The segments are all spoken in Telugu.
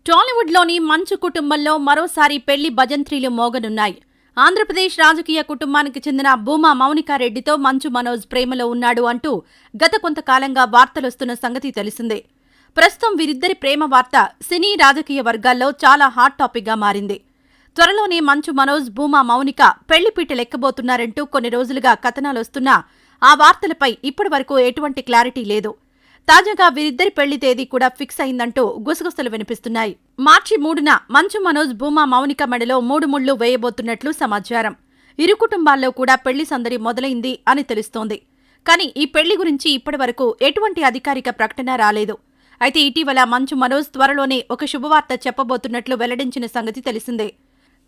టాలీవుడ్లోని మంచు కుటుంబంలో మరోసారి పెళ్లి భజంత్రీలు మోగనున్నాయి. ఆంధ్రప్రదేశ్ రాజకీయ కుటుంబానికి చెందిన భూమా మౌనికారెడ్డితో మంచు మనోజ్ ప్రేమలో ఉన్నాడు అంటూ గత కొంతకాలంగా వార్తలొస్తున్న సంగతి తెలిసిందే. ప్రస్తుతం వీరిద్దరి ప్రేమ వార్త సినీ రాజకీయ వర్గాల్లో చాలా హాట్ టాపిక్గా మారింది. త్వరలోనే మంచు మనోజ్, భూమా మౌనిక పెళ్లిపీటలెక్కబోతున్నారంటూ కొన్ని రోజులుగా కథనాలొస్తున్నా ఆ వార్తలపై ఇప్పటివరకు ఎటువంటి క్లారిటీ లేదు. తాజాగా వీరిద్దరి పెళ్లి తేదీ కూడా ఫిక్స్ అయిందంటూ గుసగుసలు వినిపిస్తున్నాయి. మార్చి 3న మంచు మనోజ్, భూమా మౌనిక మెడలో 3 ముళ్లు వేయబోతున్నట్లు సమాచారం. ఇరు కుటుంబాల్లో కూడా పెళ్లి సందడి మొదలైంది అని తెలుస్తోంది. కానీ ఈ పెళ్లి గురించి ఇప్పటివరకు ఎటువంటి అధికారిక ప్రకటన రాలేదు. అయితే ఇటీవల మంచు మనోజ్ త్వరలోనే ఒక శుభవార్త చెప్పబోతున్నట్లు వెల్లడించిన సంగతి తెలిసిందే.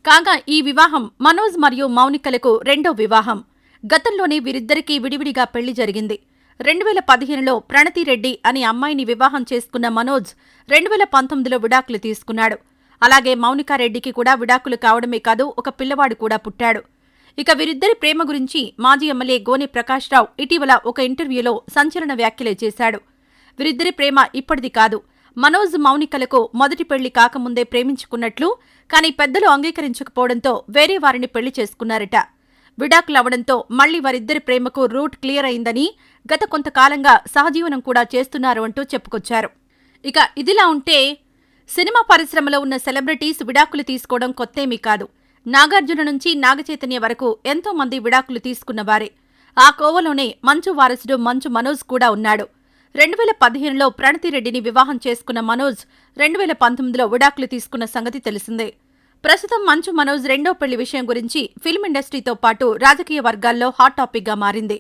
కాగా ఈ వివాహం మనోజ్ మరియు మౌనికలకు రెండో వివాహం. గతంలోనే వీరిద్దరికీ విడివిడిగా పెళ్లి జరిగింది. 2015లో ప్రణతిరెడ్డి అనే అమ్మాయిని వివాహం చేసుకున్న మనోజ్ 2019లో విడాకులు తీసుకున్నాడు. అలాగే మౌనికారెడ్డికి కూడా విడాకులు కావడమే కాదు, ఒక పిల్లవాడు కూడా పుట్టాడు. ఇక వీరిద్దరి ప్రేమ గురించి మాజీ ఎమ్మెల్యే గోనె ప్రకాశ్రావు ఇటీవల ఒక ఇంటర్వ్యూలో సంచలన వ్యాఖ్యలే చేశాడు. వీరిద్దరి ప్రేమ ఇప్పటిది కాదు. మనోజ్, మౌనికలకు మొదటి పెళ్లి కాకముందే ప్రేమించుకున్నట్లు, కానీ పెద్దలు అంగీకరించకపోవడంతో వేరే వారిని పెళ్లి చేసుకున్నారట. విడాకులవడంతో మళ్లీ వారిద్దరి ప్రేమకు రూట్ క్లియర్ అయిందని, గత కొంతకాలంగా సహజీవనం కూడా చేస్తున్నారు అంటూ చెప్పుకొచ్చారు. ఇక ఇదిలా ఉంటే సినిమా పరిశ్రమలో ఉన్న సెలబ్రిటీస్ విడాకులు తీసుకోవడం కొత్తేమీ కాదు. నాగార్జున నుంచి నాగచైతన్య వరకు ఎంతో మంది విడాకులు తీసుకున్నవారే. ఆ కోవలోనే మంచు వారసుడు మంచు మనోజ్ కూడా ఉన్నాడు. 2015లో ప్రణతిరెడ్డిని వివాహం చేసుకున్న మనోజ్ 2019లో విడాకులు తీసుకున్న సంగతి తెలిసిందే. ప్రస్తుతం మంచు మనోజ్ రెండో పెళ్లి విషయం గురించి ఫిల్మ్ ఇండస్ట్రీతో పాటు రాజకీయ వర్గాల్లో హాట్ టాపిక్గా మారింది.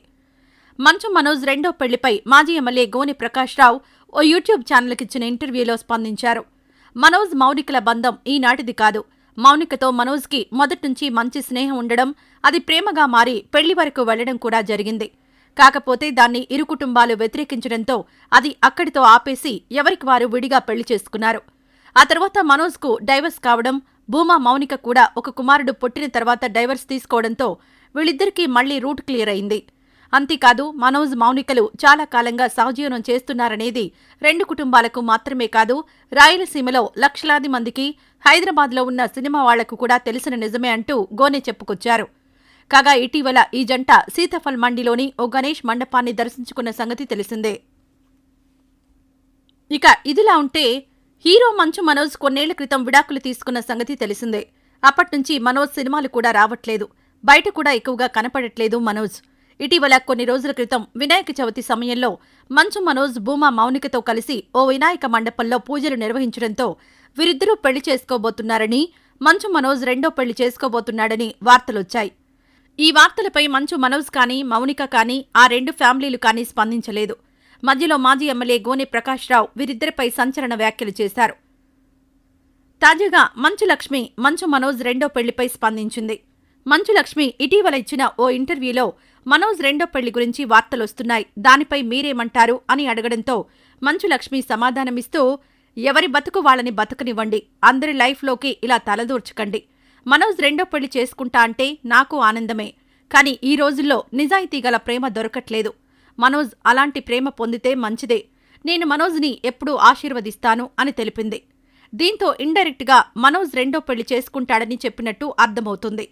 మంచు మనోజ్ రెండో పెళ్లిపై మాజీ ఎమ్మెల్యే గోనె ప్రకాశ్రావు ఓ యూట్యూబ్ ఛానల్కిచ్చిన ఇంటర్వ్యూలో స్పందించారు. మనోజ్, మౌనికల బంధం ఈనాటిది కాదు. మౌనికతో మనోజ్కి మొదట్నుంచి మంచి స్నేహం ఉండడం, అది ప్రేమగా మారి పెళ్లి వరకు వెళ్లడం కూడా జరిగింది. కాకపోతే దాన్ని ఇరు కుటుంబాలు వ్యతిరేకించడంతో అది అక్కడితో ఆపేసి ఎవరికి వారు విడిగా పెళ్లి చేసుకున్నారు. ఆ తర్వాత మనోజ్కు డైవర్స్ కావడం, భూమా మౌనిక కూడా ఒక కుమారుడు పుట్టిన తర్వాత డైవర్స్ తీసుకోవడంతో వీళ్ళిద్దరికీ మళ్లీ రూట్ క్లియర్ అయింది. అంతేకాదు మనోజ్, మౌనికలు చాలా కాలంగా సహజీవనం చేస్తున్నారనేది రెండు కుటుంబాలకు మాత్రమే కాదు, రాయలసీమలో లక్షలాది మందికి, హైదరాబాద్లో ఉన్న సినిమా వాళ్లకు కూడా తెలిసిన నిజమే అంటూ గోనె చెప్పుకొచ్చారు. కాగా ఇటీవల ఈ జంట సీతాఫల్ మండిలోని ఓ గణేష్ మండపాన్ని దర్శించుకున్న సంగతి తెలిసిందే. ఇక ఇదిలా ఉంటే హీరో మంచు మనోజ్ కొన్నేళ్ల క్రితం విడాకులు తీసుకున్న సంగతి తెలిసిందే. అప్పట్నుంచి మనోజ్ సినిమాలు కూడా రావట్లేదు, బయట కూడా ఎక్కువగా కనపడట్లేదు మనోజ్. ఇటీవల కొన్ని రోజుల క్రితం వినాయక చవితి సమయంలో మంచు మనోజ్, భూమా మౌనికతో కలిసి ఓ వినాయక మండపంలో పూజలు నిర్వహించడంతో వీరిద్దరూ పెళ్లి చేసుకోబోతున్నారని, మంచు మనోజ్ రెండో పెళ్లి చేసుకోబోతున్నాడని వార్తలొచ్చాయి. ఈ వార్తలపై మంచు మనోజ్ కానీ, మౌనిక కానీ, ఆ రెండు ఫ్యామిలీలు కానీ స్పందించలేదు. మధ్యలో మాజీ ఎమ్మెల్యే గోనె ప్రకాశ్రావు వీరిద్దరిపై సంచలన వ్యాఖ్యలు చేశారు. తాజాగా మంచు లక్ష్మి మంచు మనోజ్ రెండో పెళ్లిపై స్పందించింది. మంచు లక్ష్మి ఇటీవల ఇచ్చిన ఓ ఇంటర్వ్యూలో మనోజ్ రెండో పెళ్లి గురించి వార్తలొస్తున్నాయి, దానిపై మీరేమంటారు అని అడగడంతో మంచు లక్ష్మి సమాధానమిస్తూ, ఎవరి బతుకు వాళ్ళని బతుకనివ్వండి, అందరి లైఫ్లోకి ఇలా తలదూర్చకండి. మనోజ్ రెండో పెళ్లి చేసుకుంటా అంటే నాకు ఆనందమే, కానీ ఈ రోజుల్లో నిజాయితీ గల ప్రేమ దొరకట్లేదు. మనోజ్ అలాంటి ప్రేమ పొందితే మంచిదే. నేను మనోజ్ని ఎప్పుడూ ఆశీర్వదిస్తాను అని తెలిపింది. దీంతో ఇండైరెక్ట్గా మనోజ్ రెండో పెళ్లి చేసుకుంటాడని చెప్పినట్టు అర్థమవుతుంది.